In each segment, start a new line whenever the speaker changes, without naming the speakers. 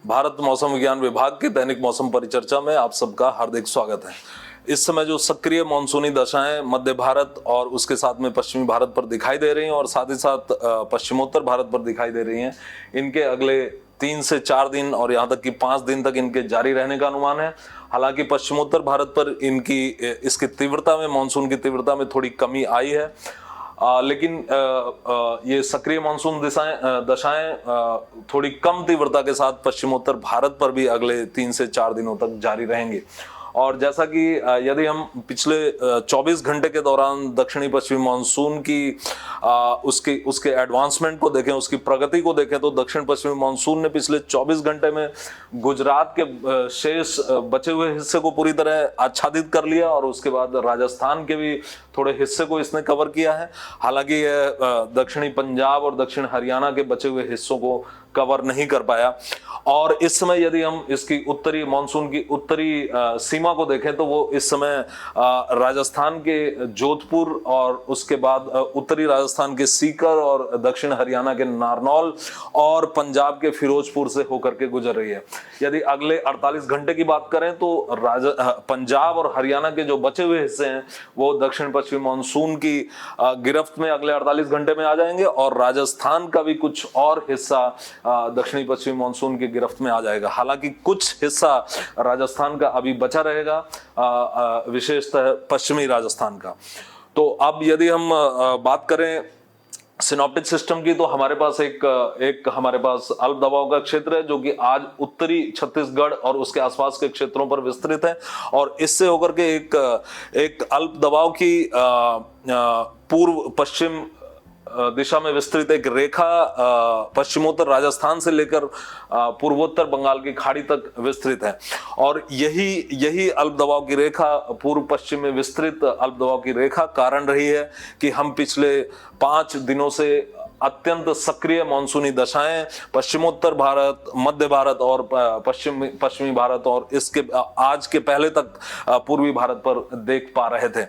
भारत मौसम विज्ञान विभाग के दैनिक मौसम परिचर्चा में आप सबका हार्दिक स्वागत है। इस समय जो सक्रिय मानसूनी दशाएं मध्य भारत और उसके साथ में पश्चिमी भारत पर दिखाई दे रही हैं और साथ ही साथ पश्चिमोत्तर भारत पर दिखाई दे रही हैं, इनके अगले 3 से 4 दिन और यहाँ तक कि 5 दिन तक इनके जारी रहने का अनुमान है। हालांकि पश्चिमोत्तर भारत पर इसकी तीव्रता में, मानसून की तीव्रता में थोड़ी कमी आई है, लेकिन ये सक्रिय मानसून दशाएं थोड़ी कम तीव्रता के साथ पश्चिमोत्तर भारत पर भी अगले 3 से 4 दिनों तक जारी रहेंगे। और जैसा कि यदि हम पिछले 24 घंटे के दौरान दक्षिणी पश्चिमी मानसून की उसके एडवांसमेंट को देखें, उसकी प्रगति को देखें, तो दक्षिण पश्चिमी मानसून ने पिछले 24 घंटे में गुजरात के शेष बचे हुए हिस्से को पूरी तरह आच्छादित कर लिया और उसके बाद राजस्थान के भी थोड़े हिस्से को इसने कवर किया है। हालांकि यह दक्षिणी पंजाब और दक्षिण हरियाणा के बचे हुए हिस्सों को कवर नहीं कर पाया। और इस समय यदि हम इसकी उत्तरी मानसून की उत्तरी सीमा को देखें तो वो इस समय राजस्थान के जोधपुर और उसके बाद उत्तरी राजस्थान के सीकर और दक्षिण हरियाणा के नारनौल और पंजाब के फिरोजपुर से होकर के गुजर रही है। यदि अगले 48 घंटे की बात करें तो पंजाब और हरियाणा के जो बचे हुए हिस्से हैं वो दक्षिण पश्चिमी मानसून की गिरफ्त में अगले 48 घंटे में आ जाएंगे और राजस्थान का भी कुछ और हिस्सा दक्षिणी पश्चिमी मानसून की गिरफ्त में आ जाएगा। हालांकि कुछ हिस्सा राजस्थान का अभी बचा रहेगा, विशेषतः पश्चिमी राजस्थान का। तो अब यदि हम बात करें सिनॉप्टिक सिस्टम की, तो हमारे पास एक हमारे पास अल्प दबाव का क्षेत्र है जो कि आज उत्तरी छत्तीसगढ़ और उसके आसपास के क्षेत्रों पर विस्तृत है और इससे होकर के एक अल्प दबाव की पूर्व पश्चिम दिशा में विस्तृत एक रेखा पश्चिमोत्तर राजस्थान से लेकर पूर्वोत्तर बंगाल की खाड़ी तक विस्तृत है। और यही अल्प दबाव की रेखा, पूर्व पश्चिम में विस्तृत अल्प दबाव की रेखा कारण रही है कि हम पिछले 5 दिनों से अत्यंत सक्रिय मानसूनी दशाएं पश्चिमोत्तर भारत, मध्य भारत और पश्चिमी भारत और इसके आज के पहले तक पूर्वी भारत पर देख पा रहे थे।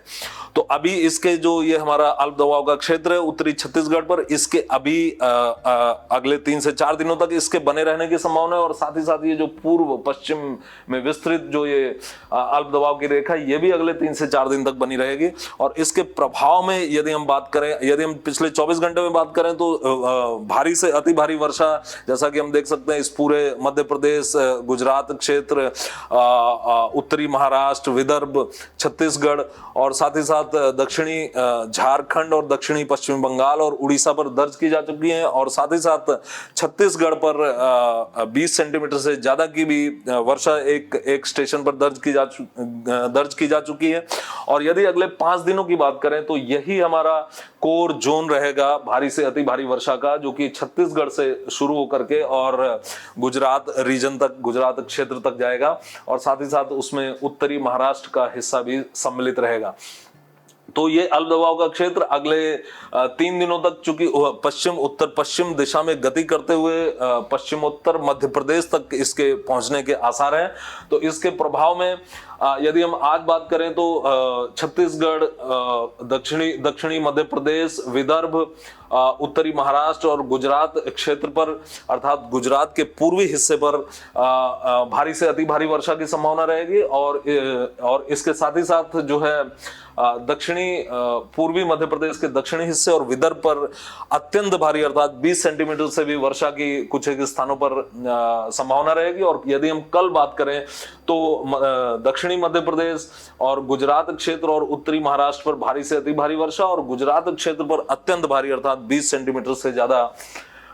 तो अभी इसके जो ये हमारा अल्प दबाव का क्षेत्र है उत्तरी छत्तीसगढ़ पर, इसके अभी अगले 3 से 4 दिनों तक इसके बने रहने की संभावना है और साथ ही साथ ये जो पूर्व पश्चिम में विस्तृत जो ये अल्प दबाव की रेखा, ये भी अगले 3 से 4 दिन तक बनी रहेगी। और इसके प्रभाव में यदि हम बात करें, यदि हम पिछले 24 घंटे में बात करें तो भारी से अति भारी वर्षा, जैसा कि हम देख सकते हैं, इस पूरे मध्य प्रदेश, गुजरात क्षेत्र, उत्तरी महाराष्ट्र, विदर्भ, छत्तीसगढ़ और साथ ही साथ दक्षिणी झारखंड और दक्षिणी पश्चिमी बंगाल और उड़ीसा पर दर्ज की जा चुकी है और साथ ही साथ छत्तीसगढ़ पर 20 सेंटीमीटर से ज्यादा की भी वर्षा एक स्टेशन पर दर्ज की जा चुकी है। और यदि अगले 5 दिनों की बात करें तो यही हमारा कोर जोन रहेगा भारी से अति भारी वर्षा का, जो कि छत्तीसगढ़ से शुरू होकर के और गुजरात रीजन तक, गुजरात क्षेत्र तक जाएगा और साथ ही साथ उसमें उत्तरी महाराष्ट्र का हिस्सा भी सम्मिलित रहेगा। तो ये अल्प दबाव का क्षेत्र अगले 3 दिनों तक, चूंकि पश्चिम उत्तर पश्चिम दिशा में गति करते हुए पश्चिमोत्तर मध्य प्रदेश तक इसके पहुंचने के आसार हैं। तो इसके प्रभाव में यदि हम आज बात करें तो छत्तीसगढ़, दक्षिणी मध्य प्रदेश, विदर्भ, उत्तरी महाराष्ट्र और गुजरात क्षेत्र पर, अर्थात गुजरात के पूर्वी हिस्से पर भारी से अति भारी वर्षा की संभावना रहेगी। और इसके साथ ही साथ जो है दक्षिणी पूर्वी मध्य प्रदेश के दक्षिणी हिस्से और विदर्भ पर अत्यंत भारी अर्थात 20 सेंटीमीटर से भी वर्षा की कुछ एक स्थानों पर संभावना रहेगी। और यदि हम कल बात करें तो दक्षिणी मध्य प्रदेश और गुजरात क्षेत्र और उत्तरी महाराष्ट्र पर भारी से अति भारी वर्षा और गुजरात क्षेत्र पर अत्यंत भारी अर्थात 20 सेंटीमीटर से ज्यादा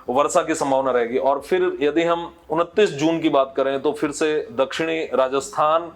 वर्षा की संभावना रहेगी। और फिर यदि हम 29 जून की बात करें तो फिर से दक्षिणी राजस्थान,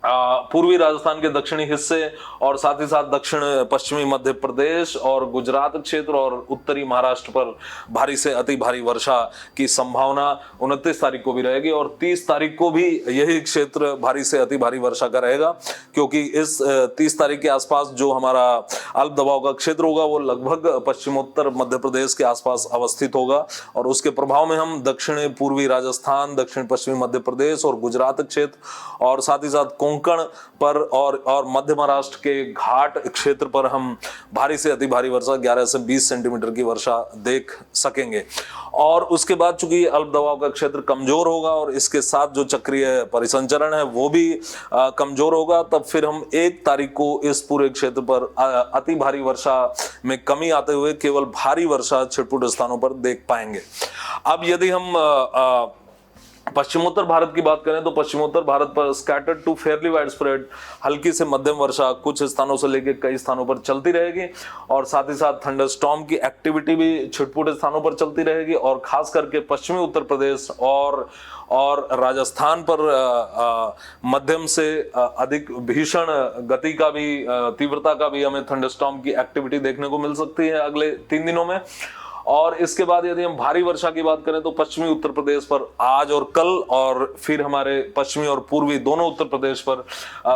पूर्वी राजस्थान के दक्षिणी हिस्से और साथ ही साथ दक्षिण पश्चिमी मध्य प्रदेश और गुजरात क्षेत्र और उत्तरी महाराष्ट्र पर भारी से अति भारी वर्षा की संभावना 29 तारीख को भी रहेगी। और 30 तारीख को भी यही क्षेत्र भारी से अति भारी वर्षा का रहेगा, क्योंकि इस 30 तारीख के आसपास जो हमारा अल्प दबाव का क्षेत्र होगा वो लगभग पश्चिमोत्तर मध्य प्रदेश के आसपास अवस्थित होगा और उसके प्रभाव में हम दक्षिणी पूर्वी राजस्थान, दक्षिण पश्चिमी मध्य प्रदेश और गुजरात क्षेत्र और साथ ही साथ कोंकण पर और मध्य महाराष्ट्र के घाट क्षेत्र पर हम भारी से अति भारी वर्षा 11 से 20 सेंटीमीटर की वर्षा देख सकेंगे। और उसके बाद चूंकि अल्प दबाव का क्षेत्र कमजोर होगा और इसके साथ जो चक्रीय परिसंचरण है वो भी कमजोर होगा, तब फिर हम 1 तारीख को इस पूरे क्षेत्र पर अति भारी वर्षा में कमी आते हुए केवल भारी वर्षा छिटपुट स्थानों पर देख पाएंगे। अब यदि हम पश्चिमोत्तर भारत की बात करें तो पश्चिमोत्तर भारत पर scattered to fairly wide spread हल्की से मध्यम वर्षा कुछ स्थानों से लेकर कई स्थानों पर चलती रहेगी और साथ ही साथ थंडरस्टॉर्म की एक्टिविटी भी छिटपुट स्थानों पर चलती रहेगी और खास करके पश्चिमी उत्तर प्रदेश और राजस्थान पर मध्यम से अधिक भीषण गति का भी तीव्रता का भी हमें थंडरस्टॉर्म की एक्टिविटी देखने को मिल सकती है अगले 3 दिनों में। और इसके बाद यदि हम भारी वर्षा की बात करें तो पश्चिमी उत्तर प्रदेश पर आज और कल और फिर हमारे पश्चिमी और पूर्वी दोनों उत्तर प्रदेश पर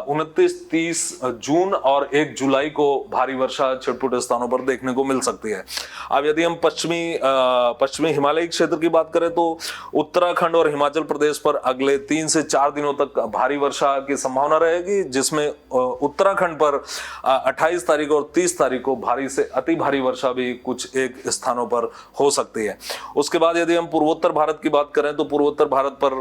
29-30 जून और 1 जुलाई को भारी वर्षा छिटपुट स्थानों पर देखने को मिल सकती है। अब यदि हम पश्चिमी हिमालयी क्षेत्र की बात करें तो उत्तराखंड और हिमाचल प्रदेश पर अगले 3 से 4 दिनों तक भारी वर्षा की संभावना रहेगी, जिसमें उत्तराखंड पर 28 तारीख और 30 तारीख को भारी से अति भारी वर्षा भी कुछ एक स्थानों पर हो सकती है। उसके बाद यदि हम पूर्वोत्तर भारत की बात करें तो पूर्वोत्तर भारत पर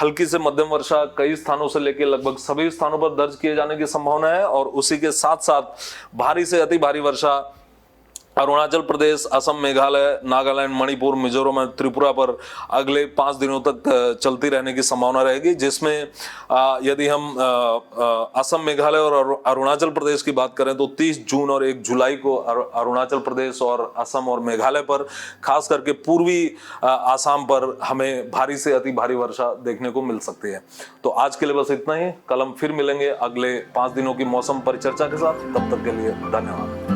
हल्की से मध्यम वर्षा कई स्थानों से लेकर लगभग सभी स्थानों पर दर्ज किए जाने की संभावना है और उसी के साथ साथ भारी से अति भारी वर्षा अरुणाचल प्रदेश, असम, मेघालय, नागालैंड, मणिपुर, मिजोरम और त्रिपुरा पर अगले 5 दिनों तक चलती रहने की संभावना रहेगी, जिसमें यदि हम असम, मेघालय और अरुणाचल प्रदेश की बात करें तो 30 जून और 1 जुलाई को अरुणाचल प्रदेश और असम और मेघालय पर खास करके पूर्वी आसाम पर हमें भारी से अति भारी वर्षा देखने को मिल सकती है। तो आज के लिए बस इतना ही। कल हम फिर मिलेंगे अगले 5 दिनों की मौसम परिचर्चा के साथ। तब तक के लिए धन्यवाद।